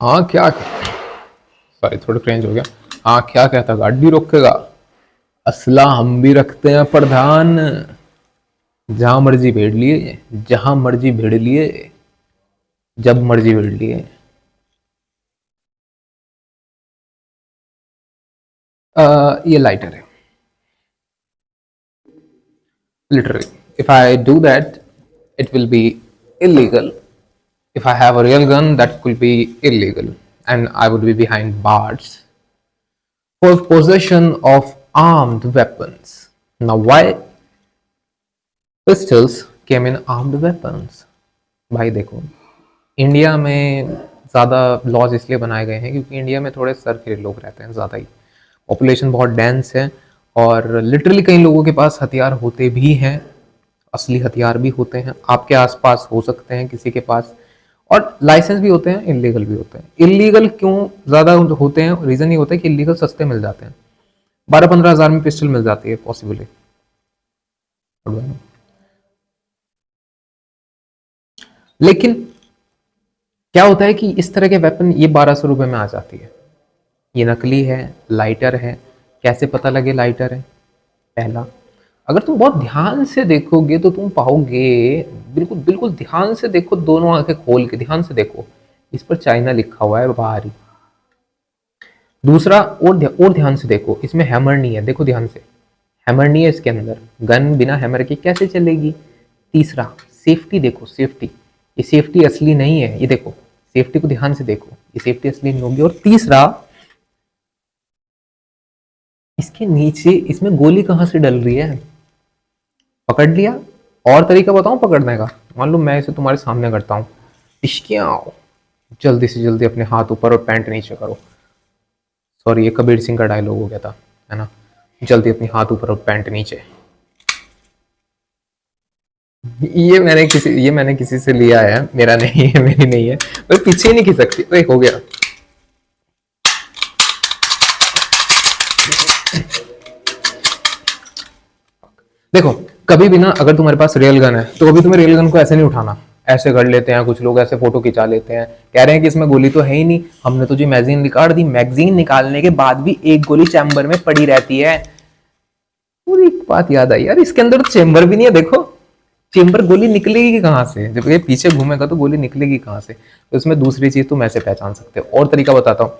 हाँ क्या, सॉरी थोड़ा क्रेंज हो गया। हाँ क्या कहता, गाड़ी रोकेगा? असला हम भी रखते हैं प्रधान, जहां मर्जी भेड़ लिए, जहां मर्जी भेड़ लिए, जब मर्जी भेड़ लिए। ये लाइटर है literally. If I do that it will be illegal. If I have a real gun, that will be illegal, and I would be behind bars for possession of armed weapons. Now, why pistols came in armed weapons? भाई देखो, India में ज़्यादा laws इसलिए बनाए गए हैं क्योंकि India में थोड़े सरफिरे लोग रहते हैं ज़्यादा ही, पॉपुलेशन बहुत डेंस है, और लिटरली कई लोगों के पास हथियार होते भी हैं, असली हथियार भी होते हैं, आपके आसपास हो सकते हैं किसी के पास, और लाइसेंस भी होते हैं, इलीगल भी होते हैं। इलीगल क्यों ज़्यादा होते हैं? रीज़न ये होता है कि इलीगल सस्ते मिल जाते हैं, 12-15 हज़ार में पिस्टल मिल जाती है पॉसिबली। लेकिन क्या होता है कि इस तरह के वेपन ये 1200 रुपये में आ जाती है, ये नकली है, लाइटर है। कैसे पता लगे लाइटर है? पहला, अगर तुम बहुत ध्यान से देखोगे तो तुम पाओगे, बिल्कुल बिल्कुल ध्यान से देखो, दोनों आंखें खोल के ध्यान से देखो, इस पर चाइना लिखा हुआ है बाहर ही। दूसरा, और ध्यान से देखो, इसमें हैमर नहीं है, देखो ध्यान से, हैमर नहीं है इसके अंदर, गन बिना हैमर के कैसे चलेगी। तीसरा, सेफ्टी देखो, सेफ्टी, ये सेफ्टी असली नहीं है, ये देखो सेफ्टी को ध्यान से देखो, ये सेफ्टी असली नहीं होगी। और तीसरा, इसके नीचे इसमें गोली कहां से डल रही है? पकड़ लिया। और तरीका बताऊं पकड़ने का? मान लो मैं इसे तुम्हारे सामने करता हूँ, इश्कियाओ, जल्दी से जल्दी अपने हाथ ऊपर और पैंट नीचे करो। सॉरी, ये कबीर सिंह का डायलॉग हो गया था, है ना? जल्दी अपनी हाथ ऊपर और पैंट नीचे। ये मैंने किसी से लिया है, मेरा नहीं है, मेरी नहीं है, पर पीछे ही नहीं खिसकती। अरे हो गया। देखो, कभी भी ना, अगर तुम्हारे पास रियल गन है तो कभी तुम्हें रियल गन को ऐसे नहीं उठाना, ऐसे कर लेते हैं कुछ लोग, ऐसे फोटो खिंचा लेते हैं, कह रहे हैं कि इसमें गोली तो है ही नहीं, हमने तो जी मैगजीन निकाल दी, मैगजीन निकालने के बाद भी एक गोली चैम्बर में पड़ी रहती है। पूरी बात याद आई यार, इसके अंदर तो चेम्बर भी नहीं है, देखो चेम्बर, गोली निकलेगी कहाँ से? जब ये पीछे घूमेगा तो गोली निकलेगी कहाँ से? तो इसमें दूसरी चीज तुम ऐसे पहचान सकते हो। और तरीका बताता हूँ,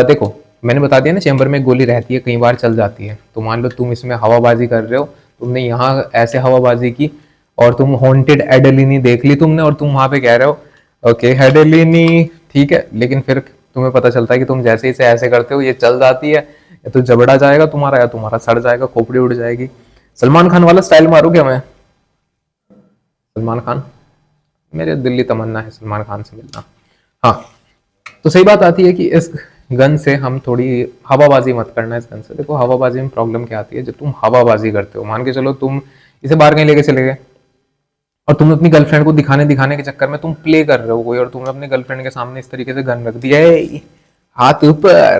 देखो मैंने बता दिया ना, चेम्बर में गोली रहती है, कई बार चल जाती है, तो मान लो तुम इसमें हवाबाजी कर रहे हो, तुमने यहाँ ऐसे हवाबाजी की और तुम हॉन्टेड एडेलिनी देख ली तुमने, और तुम वहां पे कह रहे हो ओके एडेलिनी, ठीक है, लेकिन फिर तुम्हें पता चलता है कि तुम जैसे इसे ऐसे करते हो ये चल जाती है, या तो जबड़ा जाएगा तुम्हारा, या तुम्हारा सड़ जाएगा, खोपड़ी उड़ जाएगी। सलमान खान वाला स्टाइल मारू क्या मैं? सलमान खान, मेरे दिल्ली तमन्ना है सलमान खान से मिलना। हाँ, तो सही बात आती है कि इस गन से हम थोड़ी हवाबाजी मत करना। इस गन से देखो, हवाबाजी में प्रॉब्लम क्या आती है, जब तुम हवाबाजी करते हो, मान के चलो तुम इसे बाहर कहीं लेके चले गए और तुम अपनी गर्लफ्रेंड को दिखाने दिखाने के चक्कर में तुम प्ले कर रहे हो कोई, और तुमने अपने गर्लफ्रेंड के सामने इस तरीके से गन रख दिया है, हाथ ऊपर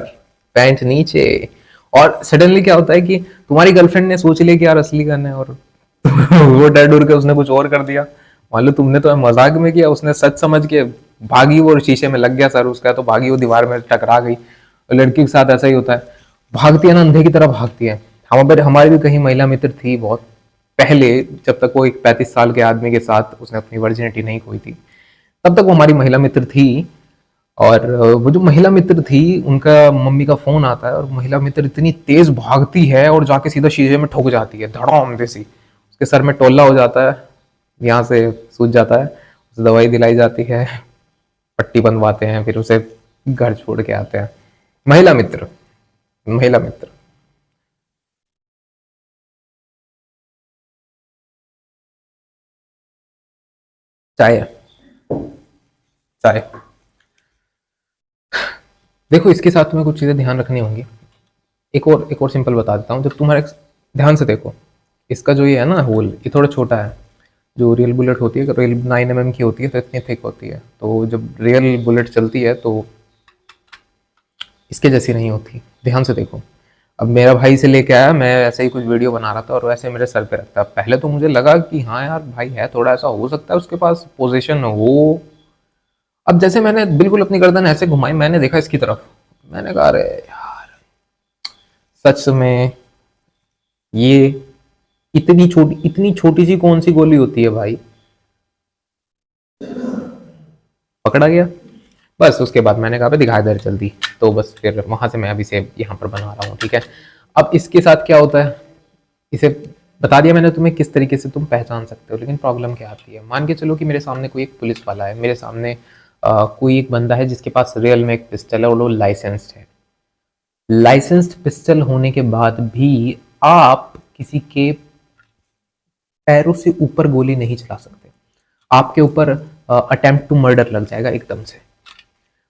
पैंट नीचे, और सडनली क्या होता है कि तुम्हारी गर्लफ्रेंड ने सोच लिया कि यार असली गन है, और वो डर डर के उसने कुछ और कर दिया। मान लो तुमने तो मजाक में किया, उसने सच समझ के भागी, वो शीशे में लग गया सर उसका, तो भागी वो दीवार में टकरा गई। और लड़की के साथ ऐसा ही होता है, भागती है ना, अंधे की तरह भागती है। हमारी भी कहीं महिला मित्र थी बहुत पहले, जब तक वो एक 35 साल के आदमी के साथ उसने अपनी वर्जिनिटी नहीं खोई थी, तब तक वो हमारी महिला मित्र थी। और वो जो महिला मित्र थी, उनका मम्मी का फोन आता है, और महिला मित्र इतनी तेज भागती है और जाके सीधा शीशे में ठुक जाती है, धड़ाम जैसी, उसके सर में टोला हो जाता है, यहाँ से सूज जाता है, उसे दवाई दिलाई जाती है, पट्टी बंधवाते हैं, फिर उसे घर छोड़ के आते हैं। महिला मित्र, महिला मित्र। चाय, चाय। देखो, इसके साथ तुम्हें कुछ चीजें ध्यान रखनी होंगी। एक और सिंपल बता देता हूँ, जब तुम्हारे, ध्यान से देखो, इसका जो ये है ना होल, ये थोड़ा छोटा है। जो रियल बुलेट होती है, रियल 9 mm की होती है, तो इतनी थिक होती है, तो जब रियल बुलेट चलती है तो इसके जैसी नहीं होती। ध्यान से देखो, अब मेरा भाई से लेके आया, मैं ऐसे ही कुछ वीडियो बना रहा था और वैसे मेरे सर पे रखता, पहले तो मुझे लगा कि हाँ यार भाई है, थोड़ा ऐसा हो सकता है उसके पास पोजीशन हो, अब जैसे मैंने बिल्कुल अपनी गर्दन ऐसे घुमाई, मैंने देखा इसकी तरफ, मैंने कहा अरे यार, सच में ये इतनी छोटी सी कौन सी गोली होती है भाई। पकड़ा गया। बस उसके बाद मैंने कहा भाई दिखा इधर जल्दी। तो बस फिर वहां से मैं अभी से यहाँ पर बना रहा हूँ, ठीक है। अब इसके साथ क्या होता है, इसे बता दिया मैंने तुम्हें किस तरीके से तुम पहचान सकते हो, लेकिन प्रॉब्लम क्या आती है, मान के चलो कि मेरे सामने कोई एक पुलिस वाला है, मेरे सामने कोई एक बंदा है जिसके पास रियल में एक पिस्टल है और वो लाइसेंस्ड है। लाइसेंस्ड पिस्टल होने के बाद भी आप किसी के पैरों से ऊपर गोली नहीं चला सकते, आपके ऊपर अटेम्प्ट टू मर्डर लग जाएगा एकदम से।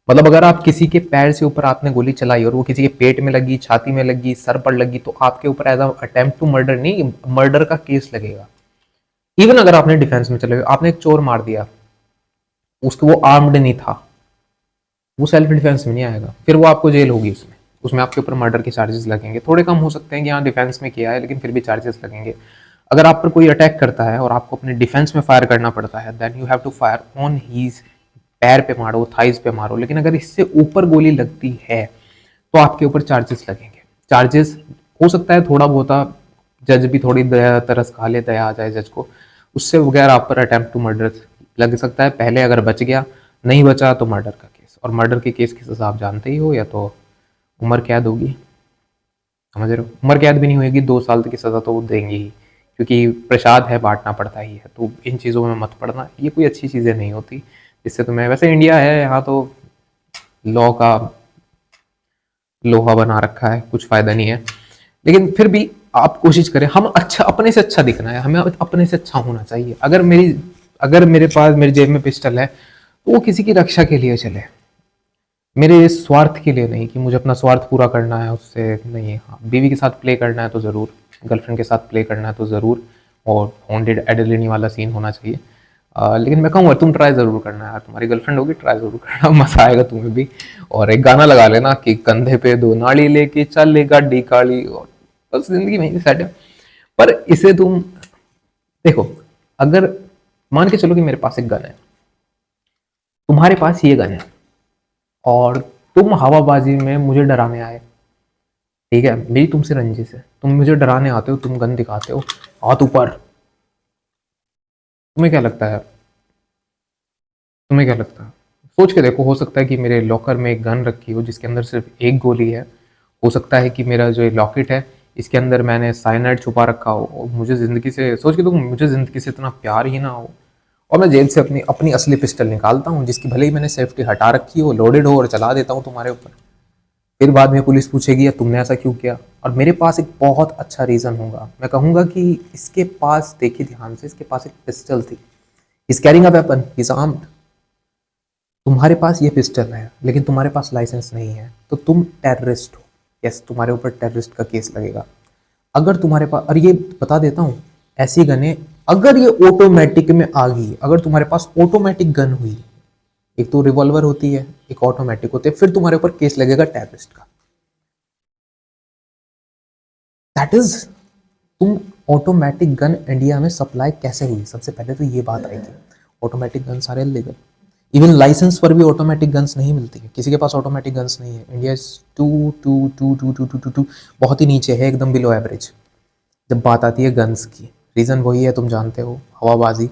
मतलब अगर आप किसी के पैर से ऊपर आपने गोली चलाई और वो किसी के पेट में लगी, छाती में लगी, सर पर लगी, तो आपके ऊपर एज अटेम्प्ट टू मर्डर नहीं, मर्डर का केस लगेगा। इवन अगर आपने डिफेंस में चले, आपने एक चोर मार दिया, उसको वो आर्म्ड नहीं था, वो सेल्फ डिफेंस में नहीं आएगा, फिर वो आपको जेल होगी, उसमें उसमें आपके ऊपर मर्डर के चार्जेस लगेंगे। थोड़े कम हो सकते हैं कि हाँ डिफेंस में किया है, लेकिन फिर भी चार्जेस लगेंगे। अगर आप पर कोई अटैक करता है और आपको अपने डिफेंस में फायर करना पड़ता है, then you have to fire on his, पैर पे मारो, थाइज पे मारो। लेकिन अगर इससे ऊपर गोली लगती है तो आपके ऊपर चार्जेस लगेंगे। चार्जेस हो सकता है थोड़ा बहुत, जज भी थोड़ी दया तरस खा ले, दया आ जाए जज को, उससे बगैर आप पर अटेम्प्ट टू मर्डर लग सकता है। पहले अगर बच गया, नहीं बचा तो मर्डर का केस, और मर्डर के केस की सजा आप जानते ही हो, या तो उम्र कैद होगी, समझ रहे हो, उम्र कैद भी नहीं होगी, 2 साल तक की सजा तो वो देंगे ही, क्योंकि प्रसाद है, बांटना पड़ता ही है। तो इन चीज़ों में मत पड़ना, ये कोई अच्छी चीज़ें नहीं होती। इससे तुम्हें, वैसे इंडिया है यहाँ तो लॉ का लोहा बना रखा है, कुछ फायदा नहीं है, लेकिन फिर भी आप कोशिश करें, हम अच्छा, अपने से अच्छा दिखना है, हमें अपने से अच्छा होना चाहिए। अगर मेरे पास, मेरी जेब में पिस्टल है तो वो किसी की रक्षा के लिए चले, मेरे स्वार्थ के लिए नहीं, कि मुझे अपना स्वार्थ पूरा करना है उससे नहीं। हाँ, बीवी के साथ प्ले करना है तो ज़रूर, गर्लफ्रेंड के साथ प्ले करना है तो ज़रूर, और हॉन्टेड एडेलिनी वाला सीन होना चाहिए। लेकिन मैं कहूँगा तुम ट्राई ज़रूर करना यार, तुम्हारी गर्लफ्रेंड होगी, ट्राई ज़रूर करना, मज़ा आएगा तुम्हें भी। और एक गाना लगा लेना कि कंधे पे 2 नाड़ी लेके चले गाड़ी काली, और बस जिंदगी में सेट है। पर इसे तुम देखो, अगर मान के चलो कि मेरे पास एक गन है, तुम्हारे पास ये गन है, और तुम हवाबाजी में मुझे डराने आए, ठीक है, मेरी तुमसे रंजिश है, तुम मुझे डराने आते हो, तुम गन दिखाते हो, हाथ ऊपर, तुम्हें क्या लगता है, तुम्हें क्या लगता है, सोच के देखो। हो सकता है कि मेरे लॉकर में एक गन रखी हो जिसके अंदर सिर्फ एक गोली है, हो सकता है कि मेरा जो लॉकेट है इसके अंदर मैंने साइनाइड छुपा रखा हो, और मुझे ज़िंदगी से, सोच के देखो, मुझे ज़िंदगी से इतना प्यार ही ना हो, और मैं जेब से अपनी अपनी असली पिस्टल निकालता हूँ, जिसकी भले ही मैंने सेफ्टी हटा रखी हो, लोडेड हो, और चला देता हूँ तुम्हारे ऊपर। फिर बाद में पुलिस पूछेगी या तुमने ऐसा क्यों किया, और मेरे पास एक बहुत अच्छा रीज़न होगा, मैं कहूँगा कि इसके पास, देखिए ध्यान से, इसके पास एक पिस्टल थी, is carrying a weapon, is armed. तुम्हारे पास ये पिस्टल है लेकिन तुम्हारे पास लाइसेंस नहीं है, तो तुम टेररिस्ट हो। यस, तुम्हारे ऊपर टेररिस्ट का केस लगेगा। अगर तुम्हारे पास, और ये बता देता हूँ, ऐसी गने, अगर ये ऑटोमेटिक में आ गई, अगर तुम्हारे पास ऑटोमेटिक गन हुई, एक तो रिवॉल्वर होती है, एक ऑटोमेटिक होती है, फिर तुम्हारे ऊपर केस लगेगा टेररिस्ट का। दैट इज, तुम, ऑटोमेटिक गन इंडिया में सप्लाई कैसे हुई, सबसे पहले तो ये बात आएगी। ऑटोमेटिक गन सारे लीगल, इवन लाइसेंस पर भी ऑटोमेटिक गन्स नहीं मिलती है, किसी के पास ऑटोमेटिक गन्स नहीं है। India is too too too too too too too too बहुत ही नीचे है, एकदम बिलो एवरेज जब बात आती है गन्स की। रीज़न वही है, तुम जानते हो, हवाबाजी।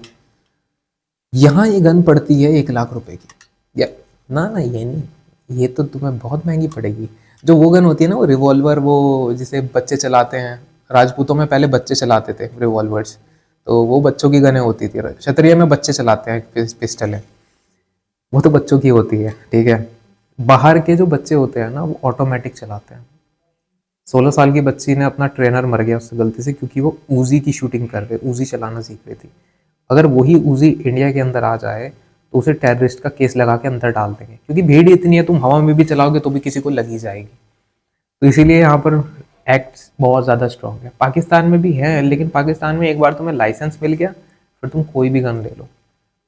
यहाँ ये गन पड़ती है 1 लाख रुपए की, या ना ना, ये नहीं, ये तो तुम्हें बहुत महंगी पड़ेगी। जो वो गन होती है ना, वो रिवॉल्वर, वो जिसे बच्चे चलाते हैं, राजपूतों में पहले बच्चे चलाते थे रिवॉल्वर्स, तो वो बच्चों की गनें होती थी। क्षत्रिय में बच्चे चलाते हैं पिस्टलें, वो तो बच्चों की होती है, ठीक है। बाहर के जो बच्चे होते हैं ना, वो ऑटोमेटिक चलाते हैं। 16 साल की बच्ची ने, अपना ट्रेनर मर गया उससे गलती से, क्योंकि वो ऊजी की शूटिंग कर रहे, ऊजी चलाना सीख रही थी। अगर वही ऊजी इंडिया के अंदर आ जाए तो उसे टेररिस्ट का केस लगा के अंदर डाल देंगे, क्योंकि भीड़ इतनी है, तुम हवा में भी चलाओगे तो भी किसी को लगी जाएगी। तो इसीलिए यहाँ पर एक्ट बहुत ज़्यादा स्ट्रॉन्ग है। पाकिस्तान में भी है, लेकिन पाकिस्तान में एक बार तुम्हें लाइसेंस मिल गया, फिर तुम कोई भी गन ले लो।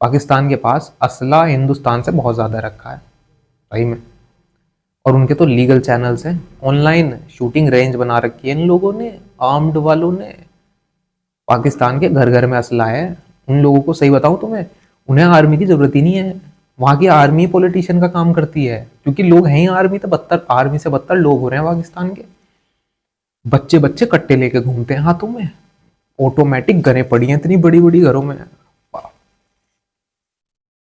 पाकिस्तान के पास असला हिंदुस्तान से बहुत ज़्यादा रखा है सही में, और उनके तो लीगल चैनल्स हैं, ऑनलाइन शूटिंग रेंज बना रखी है इन लोगों ने, आर्म्ड वालों ने। पाकिस्तान के घर घर में असला है। उन लोगों को, सही बताऊं तुम्हें, उन्हें आर्मी की ज़रूरत ही नहीं है। वहां की आर्मी पॉलिटिशियन का काम करती है, क्योंकि लोग हैं ही आर्मी, तो बदतर आर्मी से बदतर लोग हो रहे हैं पाकिस्तान के। बच्चे बच्चे कट्टे लेके घूमते हैं हाथों में, ऑटोमेटिक गने पड़ी हैं इतनी बड़ी बड़ी घरों में।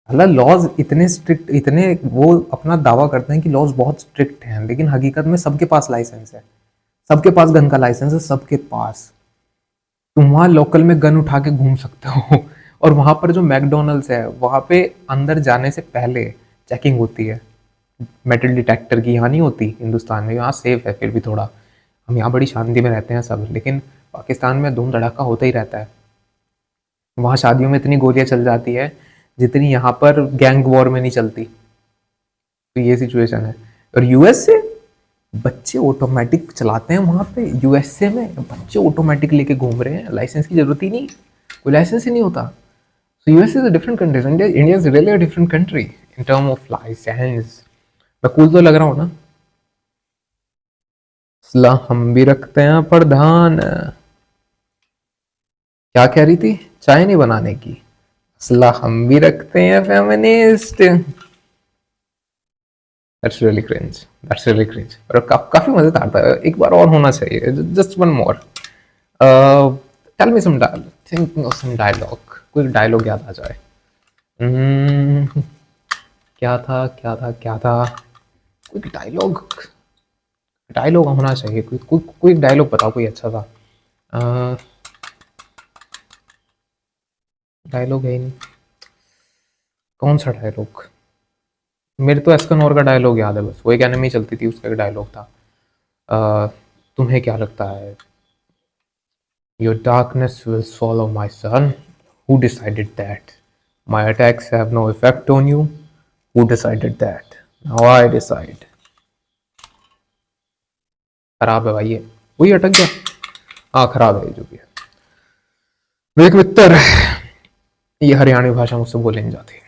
अल्लाह लॉज इतने स्ट्रिक्ट, इतने वो अपना दावा करते हैं कि लॉज बहुत स्ट्रिक्ट हैं, लेकिन हकीकत में सबके पास लाइसेंस है, सबके पास गन का लाइसेंस है, सबके पास। तुम वहां लोकल में गन उठा के घूम सकते हो। और वहां पर जो मैकडोनल्ड्स है वहां पे अंदर जाने से पहले चेकिंग होती है मेटल डिटेक्टर की। यहाँ नहीं होती हिंदुस्तान में, यहाँ सेफ है फिर भी थोड़ा, हम यहाँ बड़ी शांति में रहते हैं सब, लेकिन पाकिस्तान में धूम धड़ाका होता ही रहता है। वहाँ शादियों में इतनी गोलियां चल जाती है जितनी यहाँ पर गैंग वॉर में नहीं चलती। तो ये सिचुएशन है। और यूएस से बच्चे ऑटोमेटिक चलाते हैं वहाँ पे, यूएसए में बच्चे ऑटोमेटिक लेके घूम रहे हैं, लाइसेंस की जरूरत ही नहीं, कोई लाइसेंस ही नहीं होता। So US is a different country, India is really a different country in term of licence. मैं कूल तो लग रहा हूँ ना? असला हम भी रखते हैं प्रधान। क्या कह रही थी? चाय नहीं बनाने की। असला हम भी रखते हैं feminist. That's really cringe, that's really cringe. और काफी मजेदार था, एक बार और होना चाहिए, just one more. Tell me some dialogue, thinking of some dialogue, कोई डायलॉग याद आ जाए। क्या था क्या था क्या था? कोई डायलॉग, डायलॉग होना चाहिए, कोई डायलॉग बताओ कोई अच्छा सा। डायलॉग है ही नहीं, कौन सा डायलॉग? मेरे तो एस्कनोर का डायलॉग याद है बस, वो एक एनिमी चलती थी उसका एक डायलॉग था। तुम्हें क्या लगता है? Your darkness will swallow my son. Who decided that? My attacks have no effect on you. Who decided that? Now I decide. खराब है भाई ये, वही अटक गया। हाँ खराब है जो भी है। विवेक मित्र, ये हरियाणवी भाषा मुझसे बोले नहीं जाती,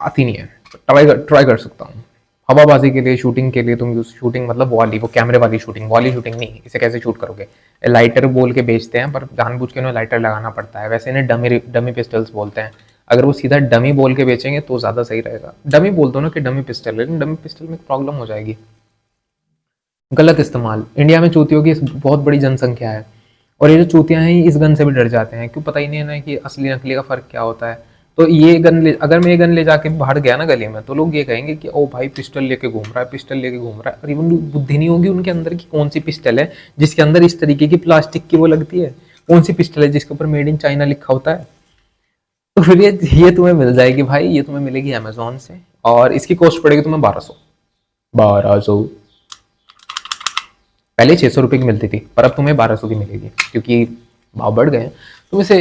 आती नहीं है। ट्राई कर सकता हूँ। हवाबाजी के लिए, शूटिंग के लिए तुम यूज, शूटिंग मतलब वाली, वो कैमरे वाली शूटिंग, वाली शूटिंग नहीं, इसे कैसे शूट करोगे? लाइटर बोल के बेचते हैं, पर जानबूझ के उन्हें लाइटर लगाना पड़ता है, वैसे इन्हें डमी डमी पिस्टल्स बोलते हैं। अगर वो सीधा डमी बोल के बेचेंगे तो ज़्यादा सही रहेगा। डमी बोल दो ना कि डमी पिस्टल, लेकिन डमी पिस्टल में प्रॉब्लम हो जाएगी। गलत इस्तेमाल। इंडिया में चूतियों की बहुत बड़ी जनसंख्या है, और ये जो चूतियां हैं इस गन से भी डर जाते हैं, क्यों पता ही नहीं है ना कि असली नकली का फर्क क्या होता है। तो ये गन ले, अगर मैं ये गन ले जाके बाहर गया ना गली में, तो लोग ये कहेंगे कि ओ भाई पिस्टल लेके घूम रहा है, पिस्टल लेके घूम रहा है। और इवन बुद्धि नहीं होगी उनके अंदर की कौन सी पिस्टल है जिसके अंदर इस तरीके की प्लास्टिक की वो लगती है, कौन सी पिस्टल है जिसके ऊपर मेड इन चाइना लिखा होता है। तो फिर ये तुम्हें मिल जाएगी भाई, ये तुम्हें मिलेगी अमेजोन से, और इसकी कॉस्ट पड़ेगी तुम्हें 1200। 1200 पहले 600 रुपये की मिलती थी, पर अब तुम्हें 1200 की मिलेगी, क्योंकि भाव बढ़ गए। तुम इसे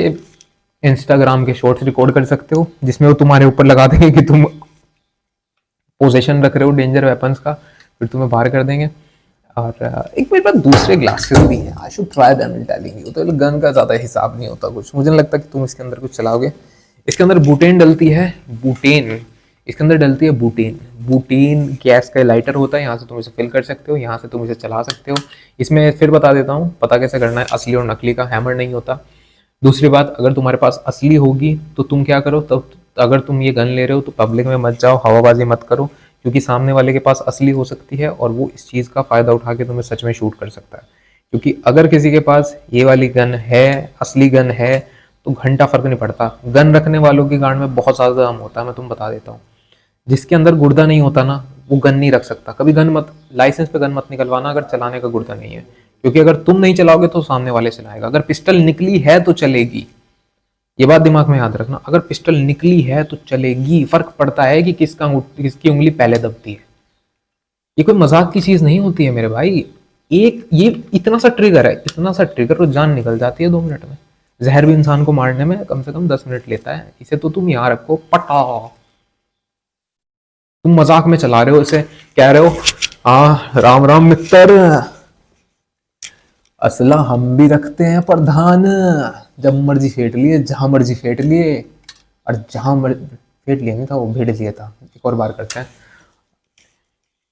इंस्टाग्राम के शॉर्ट्स रिकॉर्ड कर सकते हो, जिसमें वो तुम्हारे ऊपर लगा देंगे कि तुम पोजेशन रख रहे हो डेंजर वेपन्स का, फिर तुम्हें बाहर कर देंगे। और एक मेरे पास दूसरे ग्लासेस भी हैं, I should try them in telling you. तो गन का ज़्यादा हिसाब नहीं होता कुछ, मुझे नहीं लगता कि तुम इसके अंदर कुछ चलाओगे। इसके अंदर बुटेन डलती है, बुटेन, इसके अंदर डलती है बुटेन। बुटेन गैस का लाइटर होता है, यहाँ से तुम इसे फिल कर सकते हो, यहाँ से तुम इसे चला सकते हो। इसमें फिर बता देता हूँ पता कैसे करना है, असली और नकली का, हैमर नहीं होता। दूसरी बात, अगर तुम्हारे पास असली होगी तो तुम क्या करो, तब अगर तुम ये गन ले रहे हो तो पब्लिक में मत जाओ, हवाबाजी मत करो, क्योंकि सामने वाले के पास असली हो सकती है और वो इस चीज़ का फ़ायदा उठा के तुम्हें सच में शूट कर सकता है। क्योंकि अगर किसी के पास ये वाली गन है, असली गन है, तो घंटा फर्क नहीं पड़ता। गन रखने वालों की गांड में बहुत ज़्यादा दम होता है, मैं तुम बता देता हूँ। जिसके अंदर गुर्दा नहीं होता ना, वो गन नहीं रख सकता कभी। गन मत, लाइसेंस पे गन मत निकलवाना अगर चलाने का गुर्दा नहीं है, क्योंकि अगर तुम नहीं चलाओगे तो सामने वाले चलाएगा। अगर पिस्टल निकली है तो चलेगी, ये बात दिमाग में याद रखना। अगर पिस्टल निकली है तो चलेगी, फर्क पड़ता है कि किसकी उंगली पहले दबती है। ये कोई मजाक की चीज नहीं होती है मेरे भाई। एक ये इतना सा ट्रिगर है, इतना सा ट्रिगर, तो जान निकल जाती है 2 मिनट में। जहर भी इंसान को मारने में कम से कम 10 मिनट लेता है, इसे तो तुम यहाँ रखो पटा। तुम मजाक में चला रहे हो इसे, कह रहे हो राम राम मित्र, असला हम भी रखते हैं प्रधान, जब मर्जी फेंट लिए, जहां मर्जी फेंट लिए, और जहां मर्जी फेंट लिया नहीं था, वो भेड़ लिया था। एक और बार करते हैं।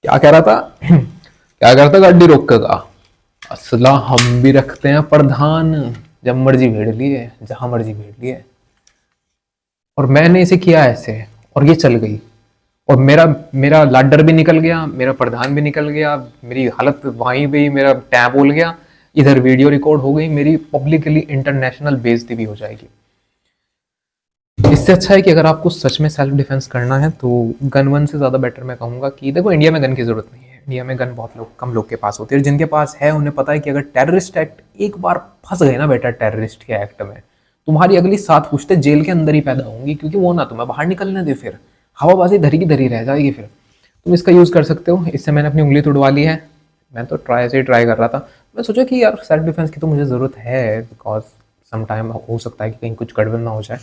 क्या कह रहा था? क्या कह रहा था? गाड़ी रोक के कहा, असला हम भी रखते हैं प्रधान, जब मर्जी भेड़ लिए, जहां मर्जी भेड़ लिए। और मैंने इसे किया ऐसे, और ये चल गई। और मेरा मेरा लाडर भी निकल गया, मेरा प्रधान भी निकल गया, मेरी हालत वहीं पे ही, मेरा टैब बोल गया, इधर वीडियो रिकॉर्ड हो गई, मेरी पब्लिकली इंटरनेशनल बेइज्जती भी हो जाएगी। इससे अच्छा है कि अगर आपको सच में सेल्फ डिफेंस करना है तो गन वन से ज़्यादा बेटर मैं कहूँगा कि देखो, इंडिया में गन की ज़रूरत नहीं है। इंडिया में गन बहुत लोग, कम लोग के पास होती है। जिनके पास है उन्हें पता है कि अगर टेररिस्ट एक्ट एक बार फंस गए ना बेटा, टेररिस्ट के एक्ट में, तुम्हारी अगली 7 पुश्तें जेल के अंदर ही पैदा होंगी, क्योंकि वो ना तुम्हें बाहर निकलने दे, फिर हवाबाजी धरी की धरी रह जाएगी। फिर तुम इसका यूज़ कर सकते हो। इससे मैंने अपनी उंगली तुड़वा ली है। मैं तो ट्राई से ही ट्राई कर रहा था। मैं सोचा कि यार सेल्फ डिफेंस की तो मुझे ज़रूरत है, बिकॉज सम टाइम हो सकता है कि कहीं कुछ गड़बड़ ना हो जाए।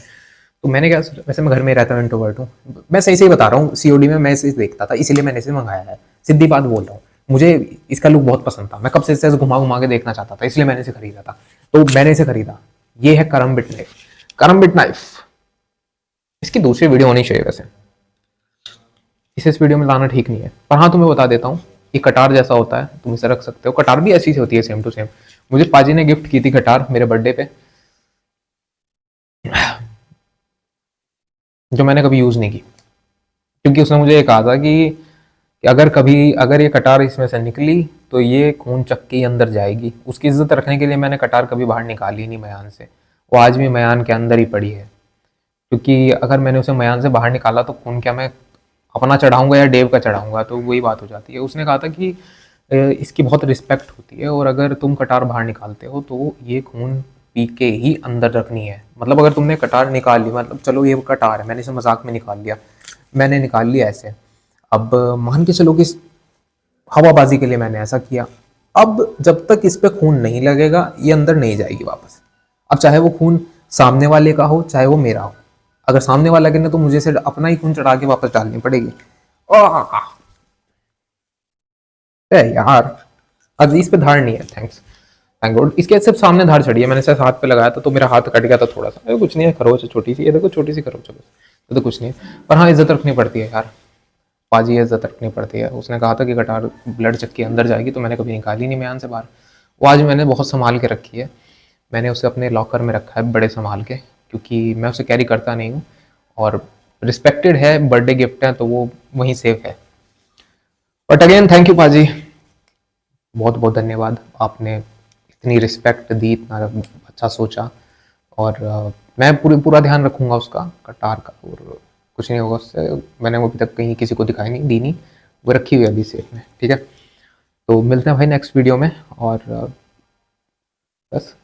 तो मैंने क्या सोचा, वैसे मैं घर में रहता हूँ, इंट्रोवर्ट हूँ, मैं सही सही बता रहा हूँ, सीओडी में मैं इसे देखता था, इसीलिए मैंने इसे मंगाया है। सीधी बात बोल रहा हूँ, मुझे इसका लुक बहुत पसंद था, मैं कब से इसे घुमा घुमा के देखना चाहता था, इसलिए मैंने इसे खरीदा था। तो मैंने इसे खरीदा। ये है करम्बिट नाइफ। करम्बिट नाइफ, इसकी दूसरी वीडियो होनी चाहिए वैसे, इसे इस वीडियो में लाना ठीक नहीं है। पर हाँ, तुम्हें बता देता हूँ, ये कटार जैसा होता है, तुम इसे रख सकते हो। कटार भी ऐसी सी होती है, सेम टू सेम। मुझे पाजी ने गिफ्ट की थी कटार मेरे बर्थडे पे, जो मैंने कभी यूज़ नहीं की, क्योंकि उसने मुझे ये कहा था कि अगर कभी अगर ये कटार इसमें से निकली तो ये खून चक्की अंदर जाएगी। उसकी इज्जत रखने के लिए मैंने कटार कभी बाहर निकाली नहीं मयान से, वो आज भी मयान के अंदर ही पड़ी है। क्योंकि अगर मैंने उसे मयान से बाहर निकाला तो खून क्या मैं अपना चढ़ाऊंगा या डेव का चढ़ाऊंगा, तो वही बात हो जाती है। उसने कहा था कि इसकी बहुत रिस्पेक्ट होती है, और अगर तुम कटार बाहर निकालते हो तो ये खून पी के ही अंदर रखनी है। मतलब अगर तुमने कटार निकाल ली, मतलब चलो ये कटार है, मैंने इसे मजाक में निकाल लिया, मैंने निकाल लिया ऐसे, अब मान के चलो कि हवाबाजी के लिए मैंने ऐसा किया, अब जब तक इस पे खून नहीं लगेगा ये अंदर नहीं जाएगी वापस। अब चाहे वो खून सामने वाले का हो चाहे वो मेरा हो, अगर सामने वाला गिरने तो मुझे सिर्फ अपना ही खून चढ़ा के वापस डालनी पड़ेगी। आह! यार अब इस पे धार नहीं है, थैंक्स, थैंक गॉड। इसके सिर्फ सामने धार चढ़ी है, मैंने सिर्फ हाथ पे लगाया था तो मेरा हाथ कट गया था थोड़ा सा। कुछ नहीं है, खरोच है छोटी सी, ये देखो छोटी सी खरोच है बस, तो कुछ नहीं है। पर हाँ, इज्जत रखनी पड़ती है यार, पाजी इज्जत रखनी पड़ती है। उसने कहा था कि कटार ब्लड चक्की अंदर जाएगी, तो मैंने कभी निकाली नहीं म्यान से बाहर। वो आज मैंने बहुत संभाल के रखी है, मैंने उसे अपने लॉकर में रखा है बड़े संभाल के, क्योंकि मैं उसे कैरी करता नहीं हूँ, और रिस्पेक्टेड है, बर्थडे गिफ्ट है तो वो वहीं सेफ है। बट अगेन थैंक यू पाजी, बहुत बहुत धन्यवाद, आपने इतनी रिस्पेक्ट दी, इतना अच्छा सोचा। और मैं पूरा ध्यान रखूंगा उसका, कटार का, और कुछ नहीं होगा उससे। मैंने वो अभी तक कहीं किसी को दिखाई नहीं, दी नहीं, वो रखी हुई है अभी सेफ में, ठीक है। तो मिलते हैं भाई नेक्स्ट वीडियो में, और बस